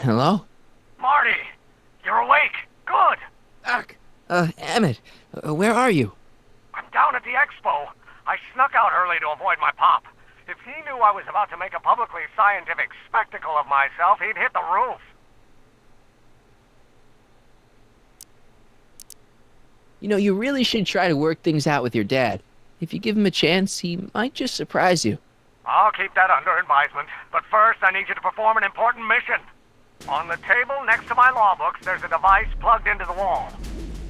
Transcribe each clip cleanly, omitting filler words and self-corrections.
Hello? Marty, you're awake. Good. Doc. Emmett, where are you? I'm down at the expo. I snuck out early to avoid my pop. If he knew I was about to make a publicly scientific spectacle of myself, he'd hit the roof. You know, you really should try to work things out with your dad. If you give him a chance, he might just surprise you. I'll keep that under advisement. But first, I need you to perform an important mission. On the table next to my law books, there's a device plugged into the wall.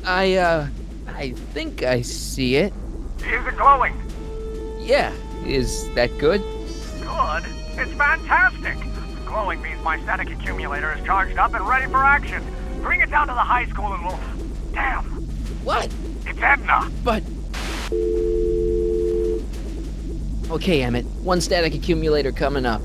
I think I see it. Is it glowing? Yeah, is that good? Good. It's fantastic. Glowing means my static accumulator is charged up and ready for action. Bring it down to the high school and we'll... Damn! What? It's Edna! But... Okay, Emmett. One static accumulator coming up.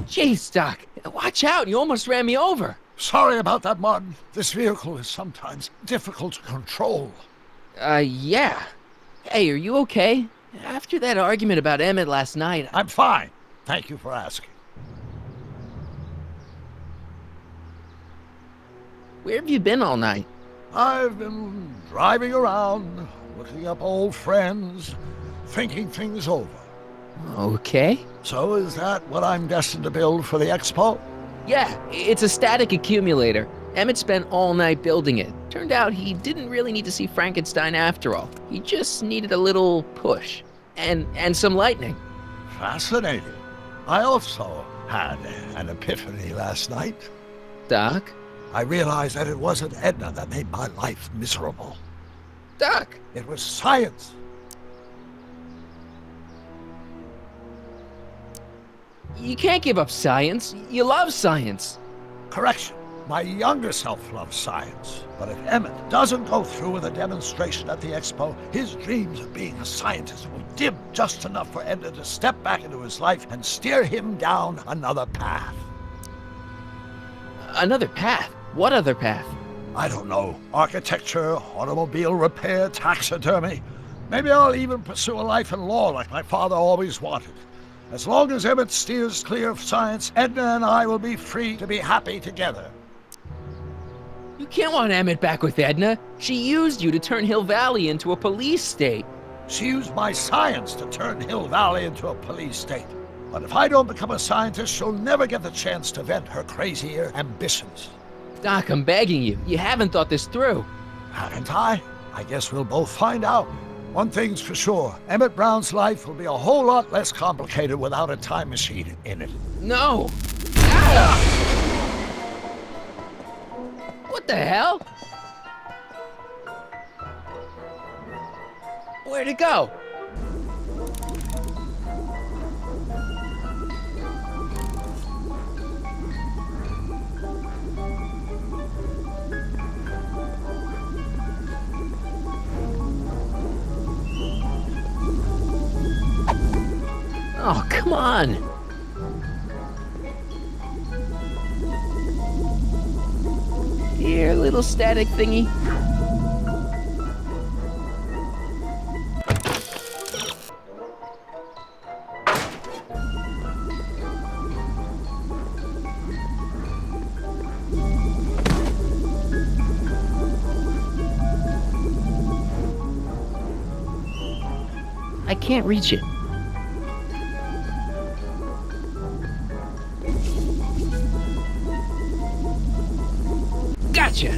Jeez, Doc. Watch out. You almost ran me over. Sorry about that, Martin. This vehicle is sometimes difficult to control. Yeah. Hey, are you okay? After that argument about Emmett last night... I'm fine. Thank you for asking. Where have you been all night? I've been driving around, looking up old friends, thinking things over. Okay. So is that what I'm destined to build for the expo? Yeah, it's a static accumulator. Emmett spent all night building it. Turned out he didn't really need to see Frankenstein after all. He just needed a little push. And some lightning. Fascinating. I also had an epiphany last night. Doc? I realized that it wasn't Edna that made my life miserable. Doc! It was science. You can't give up science. You love science. Correction. My younger self loves science. But if Emmett doesn't go through with a demonstration at the expo, his dreams of being a scientist will dim just enough for Edna to step back into his life and steer him down another path. Another path? What other path? I don't know. Architecture, automobile repair, taxidermy. Maybe I'll even pursue a life in law like my father always wanted. As long as Emmett steers clear of science, Edna and I will be free to be happy together. You can't want Emmett back with Edna. She used you to turn Hill Valley into a police state. She used my science to turn Hill Valley into a police state. But if I don't become a scientist, she'll never get the chance to vent her crazier ambitions. Doc, I'm begging you. You haven't thought this through. Haven't I? I guess we'll both find out. One thing's for sure, Emmett Brown's life will be a whole lot less complicated without a time machine in it. No! Ah! What the hell? Where'd it go? Oh, come on! Here, little static thingy. I can't reach it. Gotcha!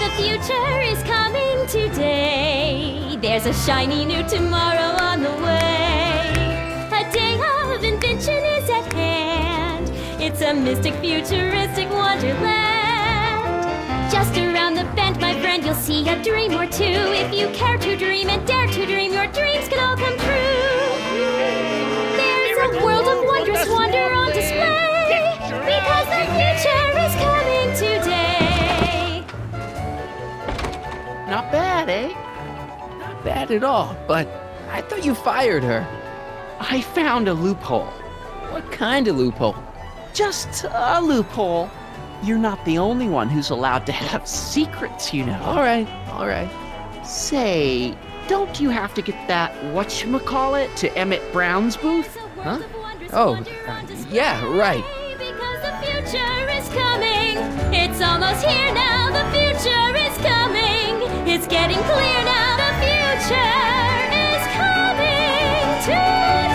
The future is coming today. There's a shiny new tomorrow on the way. A day of invention is at hand. It's a mystic, futuristic wonderland. Just around the bend, my friend, you'll see a dream or two. If you care to dream and dare to dream, your dreams can all come true. There's a world of wondrous wonder on display, because the future is coming today. Not bad, eh? Not bad at all, but I thought you fired her. I found a loophole. What kind of loophole? Just a loophole. You're not the only one who's allowed to have secrets, you know. All right. Say, don't you have to get that whatchamacallit to Emmett Brown's booth? Huh? Oh, yeah, right. Because the future is coming. It's almost here now. The future is coming. It's getting clear now. The future is coming today.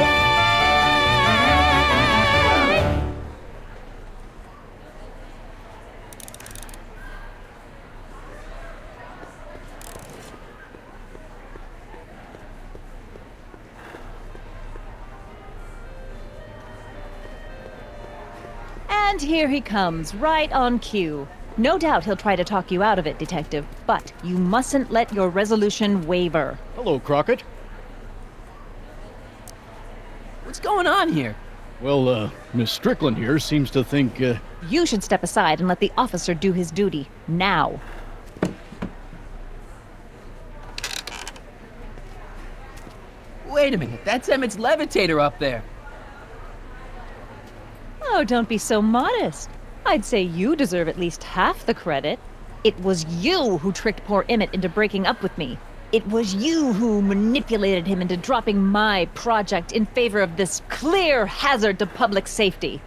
And here he comes, right on cue. No doubt he'll try to talk you out of it, Detective, but you mustn't let your resolution waver. Hello, Crockett. What's going on here? Well, Miss Strickland here seems to think, You should step aside and let the officer do his duty, now. Wait a minute, that's Emmett's levitator up there. Oh, don't be so modest. I'd say you deserve at least half the credit. It was you who tricked poor Emmett into breaking up with me. It was you who manipulated him into dropping my project in favor of this clear hazard to public safety.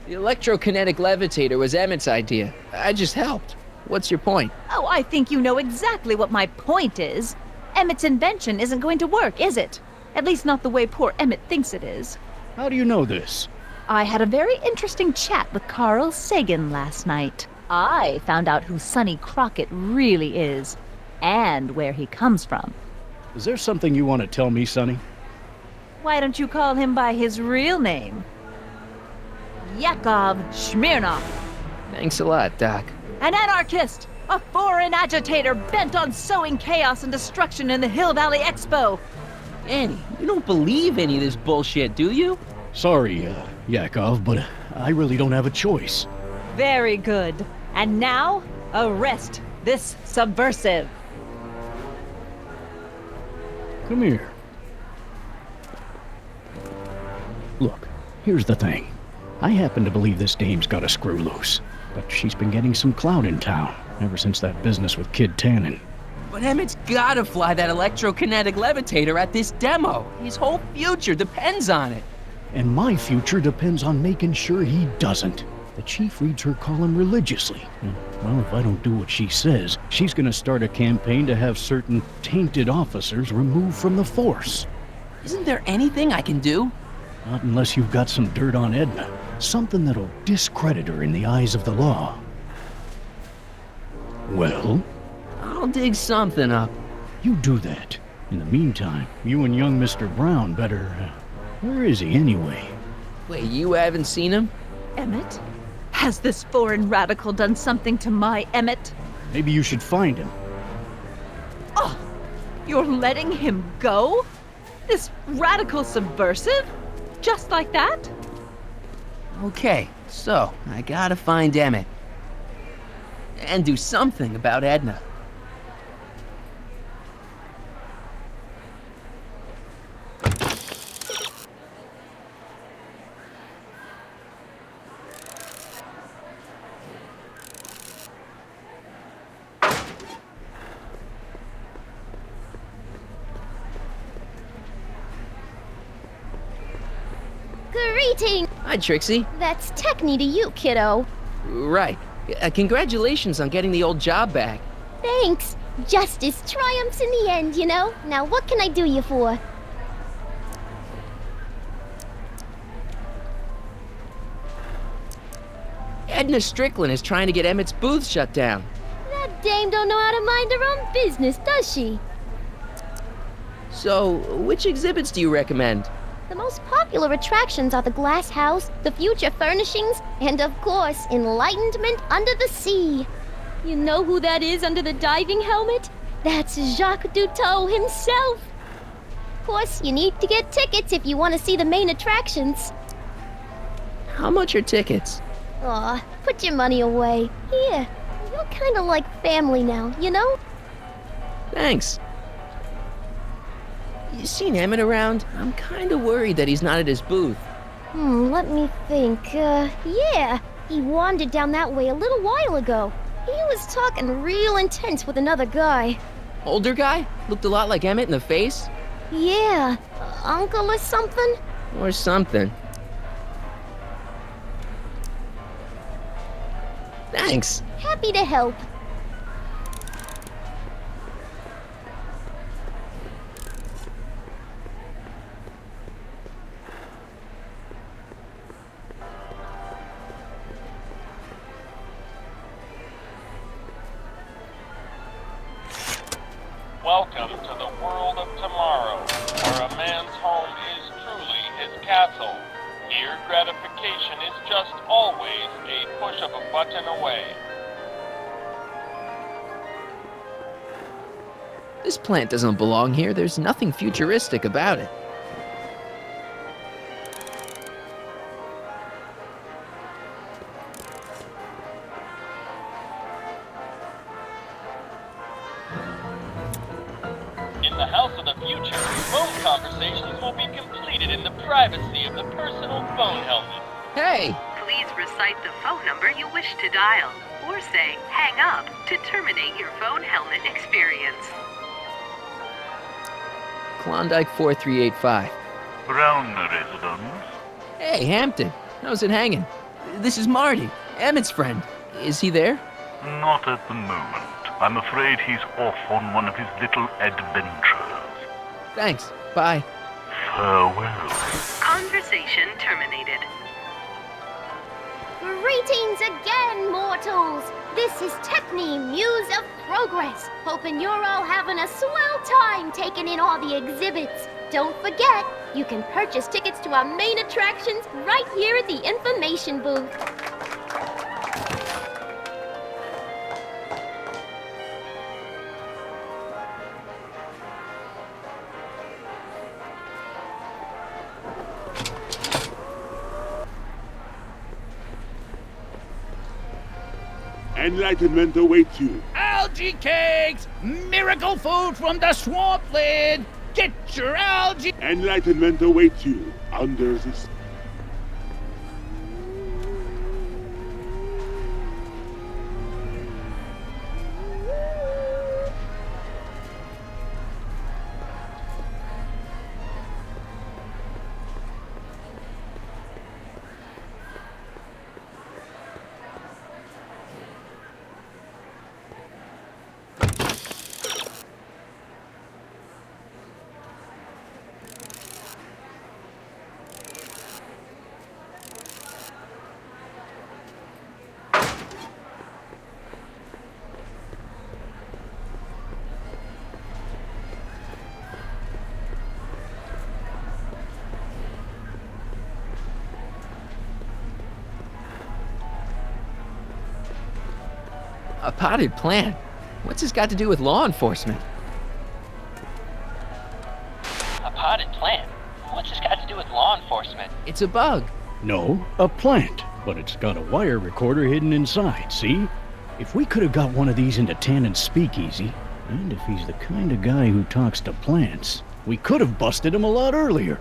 The electrokinetic levitator was Emmett's idea. I just helped. What's your point? Oh, I think you know exactly what my point is. Emmett's invention isn't going to work, is it? At least not the way poor Emmett thinks it is. how do you know this? I had a very interesting chat with Carl Sagan last night. I found out who Sonny Crockett really is, and where he comes from. Is there something you want to tell me, Sonny? Why don't you call him by his real name? Yakov Smirnov. Thanks a lot, Doc. An anarchist! A foreign agitator bent on sowing chaos and destruction in the Hill Valley Expo! Annie, you don't believe any of this bullshit, do you? Sorry, Yakov, but I really don't have a choice. Very good. And now, arrest this subversive. Come here. Look, here's the thing. I happen to believe this dame's got a screw loose, but she's been getting some clout in town ever since that business with Kid Tannen. But Emmett's gotta fly that electrokinetic levitator at this demo. His whole future depends on it. And my future depends on making sure he doesn't. The chief reads her column religiously. And, well, if I don't do what she says, she's gonna start a campaign to have certain tainted officers removed from the force. Isn't there anything I can do? Not unless you've got some dirt on Edna. Something that'll discredit her in the eyes of the law. Well, I'll dig something up. you do that. In the meantime, you and young Mr. Brown better... where is he anyway? Wait, you haven't seen him? Emmett? Has this foreign radical done something to my Emmett? Maybe you should find him. Oh, you're letting him go? This radical subversive? Just like that? Okay, so I gotta find Emmett. And do something about Edna. Greeting! Hi, Trixie. That's Techni to you, kiddo. Right. Congratulations on getting the old job back. Thanks. Justice triumphs in the end, you know? Now what can I do you for? Edna Strickland is trying to get Emmett's booth shut down. That dame don't know how to mind her own business, does she? So, which exhibits do you recommend? The most popular attractions are the Glass House, the Future Furnishings, and of course, Enlightenment Under the Sea. You know who that is under the diving helmet? That's Jacques Duteau himself. Of course, you need to get tickets if you want to see the main attractions. How much are tickets? Aw, put your money away. Here, you're kinda like family now, you know? Thanks. You seen Emmett around? I'm kinda worried that he's not at his booth. Let me think. Yeah. He wandered down that way a little while ago. He was talking real intense with another guy. Older guy? Looked a lot like Emmett in the face? Yeah. Uncle or something? Or something. Thanks. Happy to help. Welcome to the world of tomorrow, where a man's home is truly his castle. Here, gratification is just always a push of a button away. This plant doesn't belong here. There's nothing futuristic about it. In the house of the future, phone conversations will be completed in the privacy of the personal phone helmet. Hey! Please recite the phone number you wish to dial, or say hang up to terminate your phone helmet experience. Klondike 4385. Brown residence. Hey, Hampton. How's it hanging? This is Marty, Emmett's friend. Is he there? Not at the moment. I'm afraid he's off on one of his little adventures. Thanks. Bye. Farewell. Conversation terminated. Greetings again, mortals! This is Techne, Muse of Progress. Hoping you're all having a swell time taking in all the exhibits. Don't forget, you can purchase tickets to our main attractions right here at the information booth. Enlightenment awaits you. Algae cakes! Miracle food from the swamp lid! Get your algae! Enlightenment awaits you under the sea. A potted plant? What's this got to do with law enforcement? A potted plant? What's this got to do with law enforcement? It's a bug. No, a plant. But it's got a wire recorder hidden inside, see? If we could have got one of these into Tannen's speakeasy, and if he's the kind of guy who talks to plants, we could have busted him a lot earlier.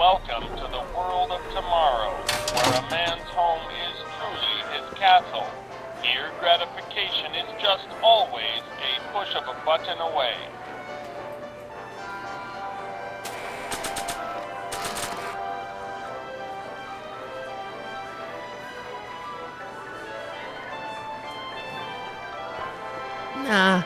Welcome to the world of tomorrow, where a man's home is truly his castle. Here, gratification is just always a push of a button away. Nah.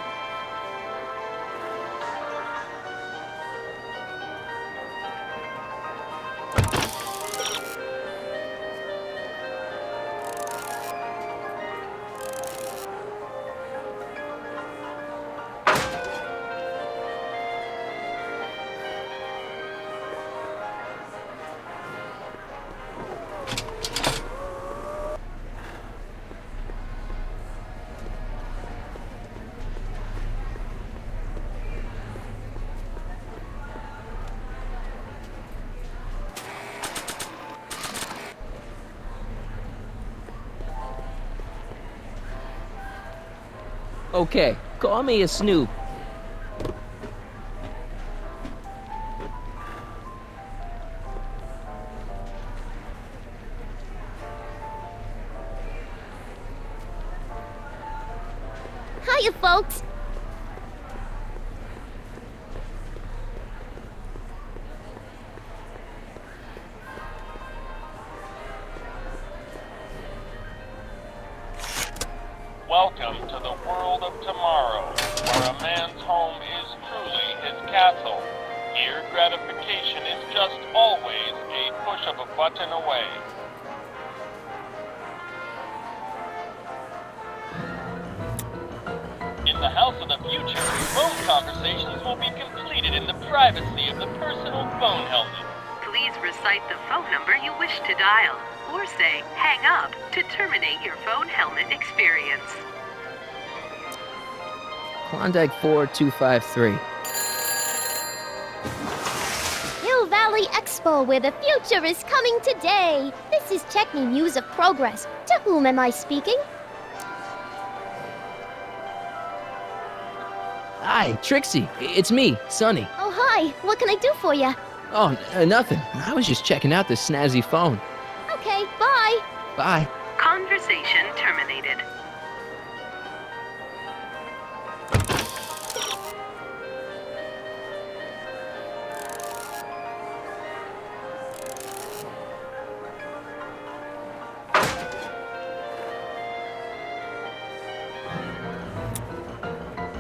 Okay, call me a snoop. Hiya, folks. Welcome to the world of tomorrow, where a man's home is truly his castle. Here, gratification is just always a push of a button away. In the house of the future, phone conversations will be completed in the privacy of the personal phone helmet. Please recite the phone number you wish to dial, or say hang up to terminate your phone helmet experience. Klondike 4253. Hill Valley Expo, where the future is coming today. This is Techni News of Progress. To whom am I speaking? Hi, Trixie. It's me, Sonny. Oh, hi. What can I do for you? Oh, nothing. I was just checking out this snazzy phone. Okay, bye. Bye. Conversation terminated.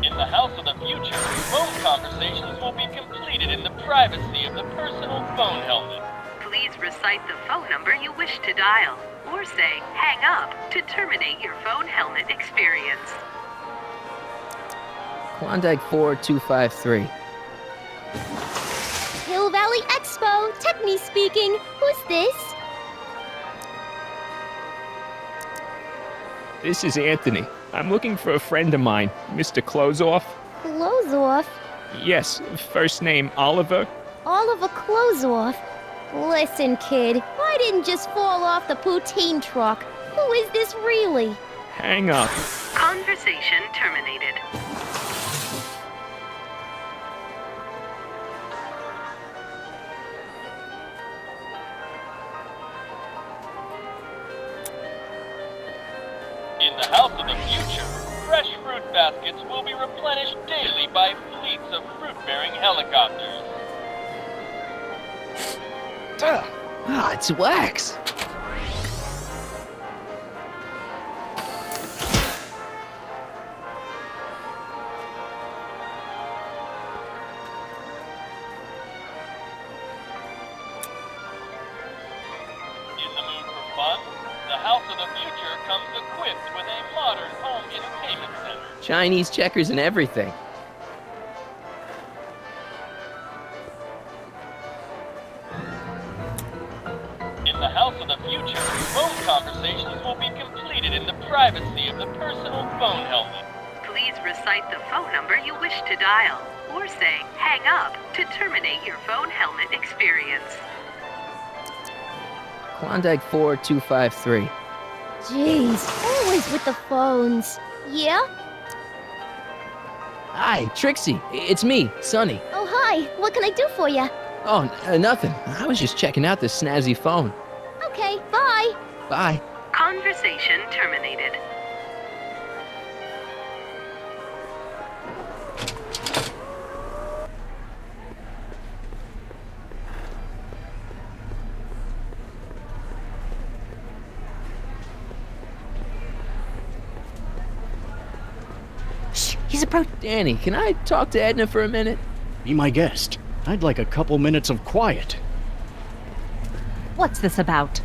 In the house of the future, phone conversations will be completed in the privacy of the personal phone helmet. Please recite the phone number you wish to dial, or say hang up to terminate your phone helmet experience. Klondike 4253. Hill Valley Expo, Techni speaking. Who's this? This is Anthony. I'm looking for a friend of mine, Mr. Closeoff. Close off. Yes, first name Oliver. Oliver Closeoff. Listen, kid, I didn't just fall off the poutine truck. Who is this really? Hang up. Conversation terminated. In the house of the future, fresh fruit baskets will be replenished daily by fleets of fruit-bearing helicopters. It's wax. In the mood for fun, the house of the future comes equipped with a modern home entertainment center. Chinese checkers and everything. In the house of the future, phone conversations will be completed in the privacy of the personal phone helmet. Please recite the phone number you wish to dial, or say hang up to terminate your phone helmet experience. Klondike 4253. Jeez, always with the phones. Yeah? Hi, Trixie. It's me, Sonny. Oh, hi. What can I do for you? Oh, nothing. I was just checking out this snazzy phone. Okay, bye. Bye. Conversation terminated. Shh, he's approaching. Danny, can I talk to Edna for a minute? Be my guest. I'd like a couple minutes of quiet. What's this about?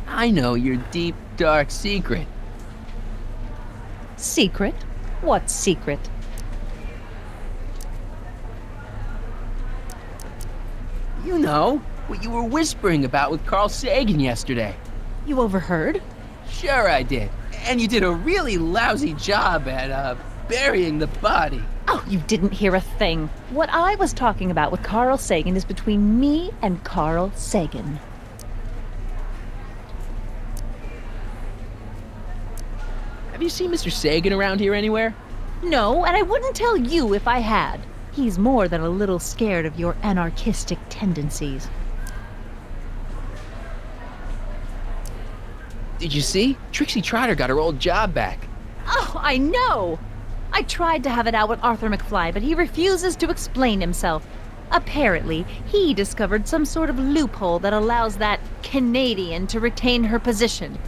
I know your deep, dark secret. Secret? What secret? You know, what you were whispering about with Carl Sagan yesterday. You overheard? Sure I did. And you did a really lousy job at, burying the body. Oh, you didn't hear a thing. What I was talking about with Carl Sagan is between me and Carl Sagan. Have you seen Mr. Sagan around here anywhere? No, and I wouldn't tell you if I had. He's more than a little scared of your anarchistic tendencies. Did you see? Trixie Trotter got her old job back. Oh, I know! I tried to have it out with Arthur McFly, but he refuses to explain himself. Apparently, he discovered some sort of loophole that allows that Canadian to retain her position.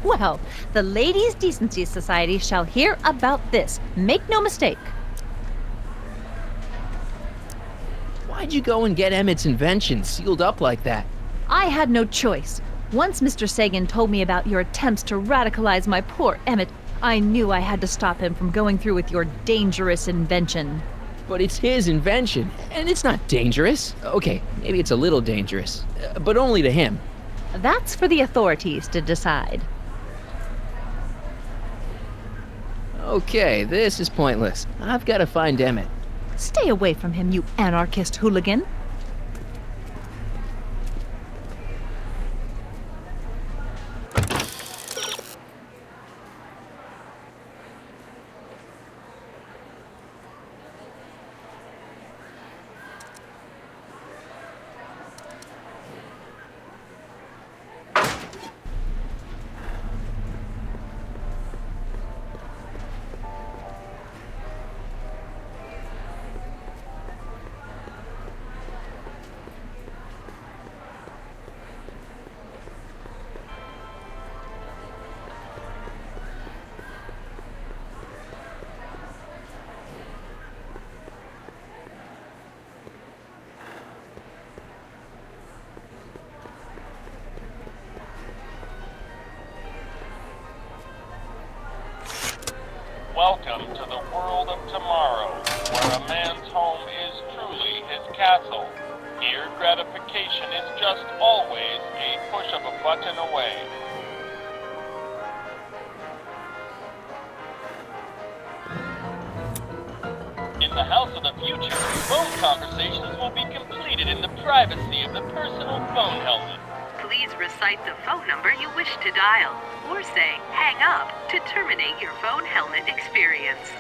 Well, the Ladies' Decency Society shall hear about this. Make no mistake. Why'd you go and get Emmett's invention sealed up like that? I had no choice. Once Mr. Sagan told me about your attempts to radicalize my poor Emmett, I knew I had to stop him from going through with your dangerous invention. But it's his invention, and it's not dangerous. Okay, maybe it's a little dangerous, but only to him. That's for the authorities to decide. Okay, this is pointless. I've got to find Emmett. Stay away from him, you anarchist hooligan. Welcome to the world of tomorrow, where a man's home is truly his castle. Here, gratification is just always a push of a button away. In the house of the future, phone conversations will be completed in the privacy of the personal phone helmet. Please recite the phone number you wish to dial, or say hang up to terminate your phone helmet experience.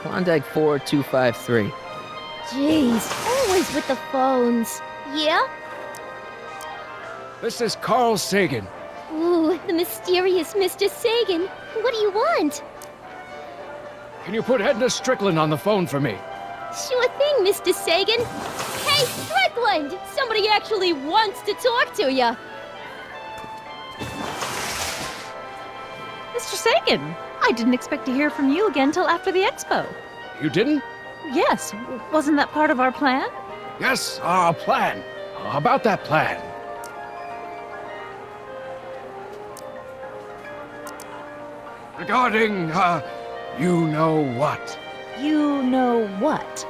Klondike 4253. Jeez, always with the phones. Yeah? This is Carl Sagan. Ooh, the mysterious Mr. Sagan. What do you want? Can you put Edna Strickland on the phone for me? Sure thing, Mr. Sagan. Hey, Strickland! Somebody actually wants to talk to you. Mr. Sagan, I didn't expect to hear from you again till after the expo. You didn't? Yes, wasn't that part of our plan? Yes, our plan. How about that plan? Regarding, you know what? You know what?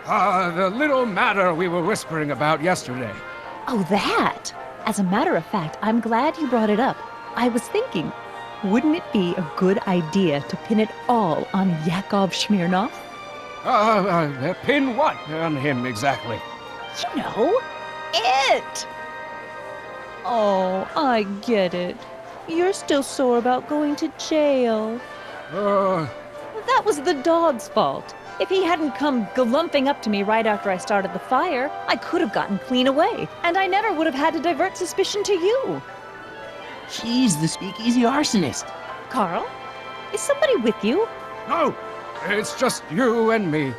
The little matter we were whispering about yesterday. Oh, that! As a matter of fact, I'm glad you brought it up. I was thinking, wouldn't it be a good idea to pin it all on Yakov Smirnov? Pin what on him exactly? You know, it! Oh, I get it. You're still sore about going to jail. That was the dog's fault. If he hadn't come glumping up to me right after I started the fire, I could have gotten clean away, and I never would have had to divert suspicion to you. She's the speakeasy arsonist. Carl, is somebody with you? No, it's just you and me.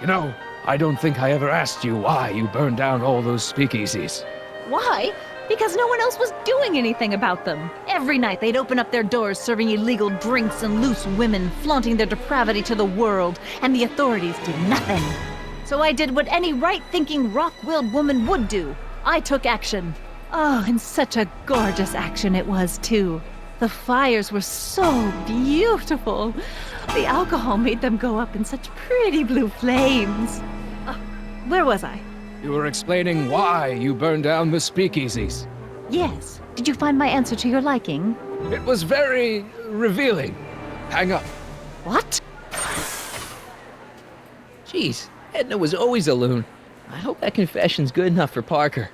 You know, I don't think I ever asked you why you burned down all those speakeasies. Why? Because no one else was doing anything about them. Every night they'd open up their doors serving illegal drinks and loose women, flaunting their depravity to the world, and the authorities did nothing. So I did what any right-thinking, rock-willed woman would do. I took action. Oh, and such a gorgeous action it was, too. The fires were so beautiful. The alcohol made them go up in such pretty blue flames. Where was I? You were explaining why you burned down the speakeasies. Yes. Did you find my answer to your liking? It was very revealing. Hang up. What? Jeez, Edna was always a loon. I hope that confession's good enough for Parker.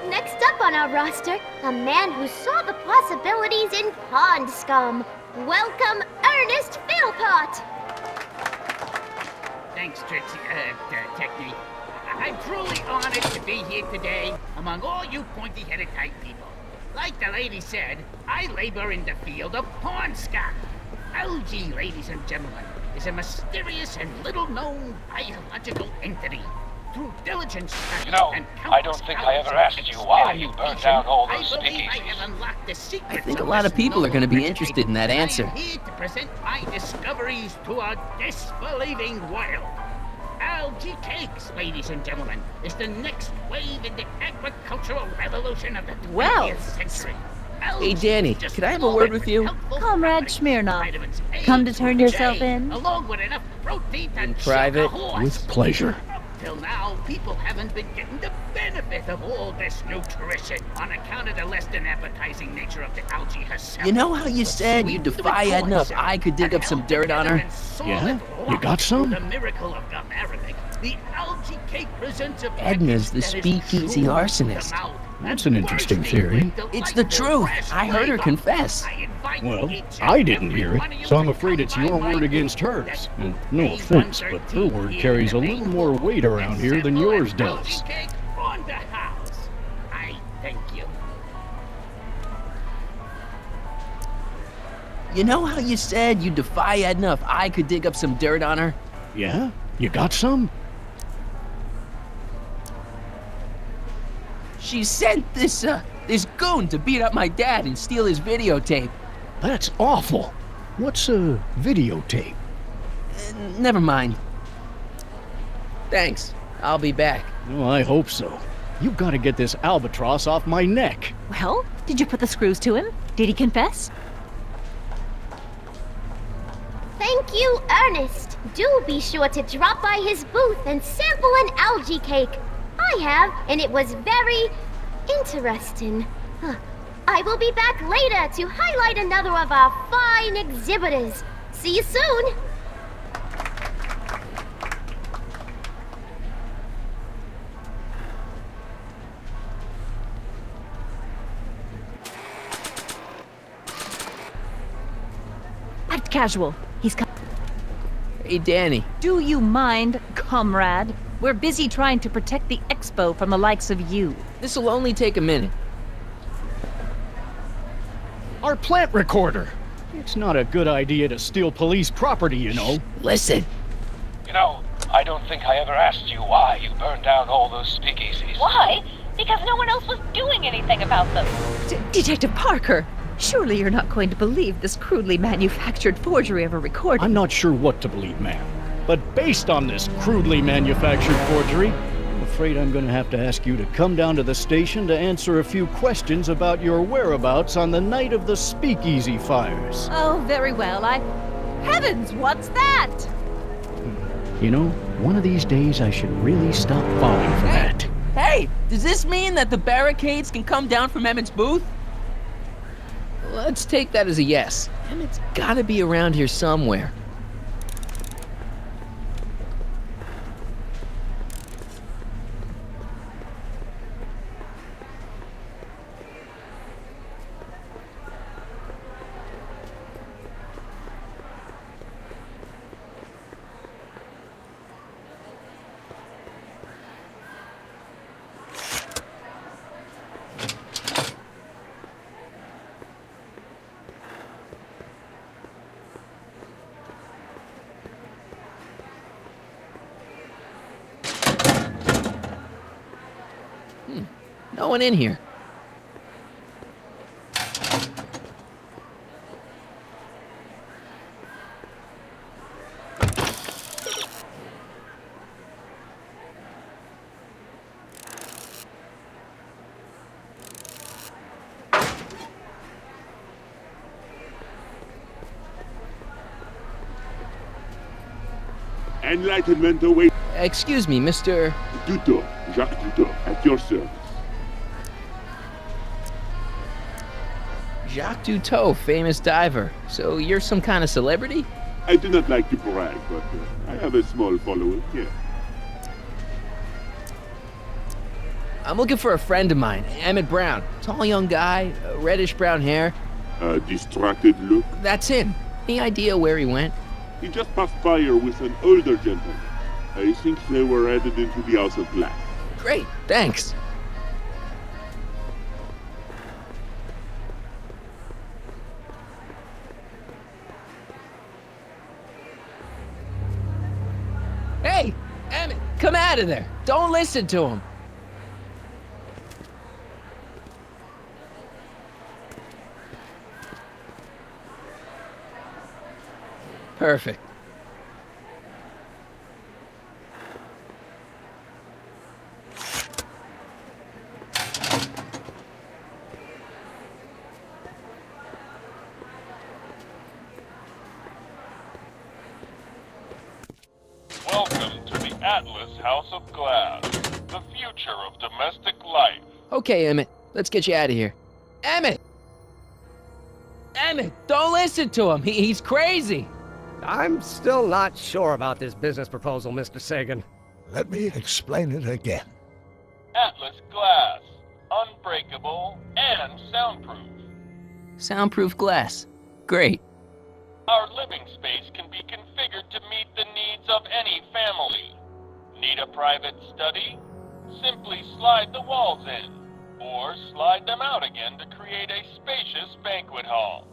Next up on our roster, a man who saw the possibilities in pond scum. Welcome, Ernest Philpott! Thanks, Trixie, Technique. I'm truly honored to be here today among all you pointy-headed type people. Like the lady said, I labor in the field of pond scum. Algae, ladies and gentlemen, is a mysterious and little-known biological entity. Through diligent study and I don't think I ever asked you why you burned down all those speakeasies. I think a lot of people are going to be interested in that answer. I am here to present my discoveries to a disbelieving world. Algae cakes, ladies and gentlemen, is the next wave in the agricultural revolution of the 20th century. Hey, Danny, could I have a word with you? Comrade Smirnoff, come to turn yourself in? Along with enough protein In private? With pleasure. Till now, people haven't been getting the benefit of all this nutrition on account of the less than appetizing nature of the algae herself. You know how you said you'd defy Edna if I could dig up some dirt on her? Yeah? You got some? The miracle of gum arabic. The algae cake presents a Edna's the speakeasy arsonist. That's an interesting theory. It's the truth. I heard her confess. Well, I didn't hear it, so I'm afraid it's your word against hers. And no offense, but her word carries a little more weight around here than yours does. On the house. I thank you. You know how you said you'd defy Edna if I could dig up some dirt on her? Yeah? You got some? She sent this goon to beat up my dad and steal his videotape. That's awful. What's a videotape? Never mind. Thanks. I'll be back. Oh, I hope so. You've got to get this albatross off my neck. Well, did you put the screws to him? Did he confess? Thank you, Ernest. Do be sure to drop by his booth and sample an algae cake. I have, and it was very interesting. I will be back later to highlight another of our fine exhibitors. See you soon! Act casual. He's come. Hey, Danny. Do you mind, comrade? We're busy trying to protect the expo from the likes of you. This'll only take a minute. Our plant recorder. It's not a good idea to steal police property, you know. Listen. You know, I don't think I ever asked you why you burned down all those speakeasies. Why? Because no one else was doing anything about them. Detective Parker, surely you're not going to believe this crudely manufactured forgery of a recording. I'm not sure what to believe, ma'am. But based on this crudely manufactured forgery, I'm afraid I'm going to have to ask you to come down to the station to answer a few questions about your whereabouts on the night of the speakeasy fires. Oh, very well. Heavens, what's that? You know, one of these days I should really stop falling for that. Hey, does this mean that the barricades can come down from Emmett's booth? Let's take that as a yes. Emmett's gotta be around here somewhere. going in here. Enlightenment awaits. Excuse me, Mr. Duto, Jacques Duto, at your service. Jacques Duteau, famous diver. So you're some kind of celebrity? I do not like to brag, but I have a small following, yes. I'm looking for a friend of mine, Emmett Brown. Tall young guy, reddish brown hair. A distracted look. That's him. Any idea where he went? He just passed by here with an older gentleman. I think they were headed into the House of Glass. Great, thanks. Hey, Emmett, come out of there. Don't listen to him. Perfect. Welcome to the Atlas House of Glass, the future of domestic life. Okay, Emmett, let's get you out of here. Emmett! Emmett, don't listen to him. He's crazy. I'm still not sure about this business proposal, Mr. Sagan. Let me explain it again. Atlas Glass, unbreakable and soundproof. Soundproof glass. Great. Our living space can be configured to meet the needs of any family. Need a private study? Simply slide the walls in, or slide them out again to create a spacious banquet hall.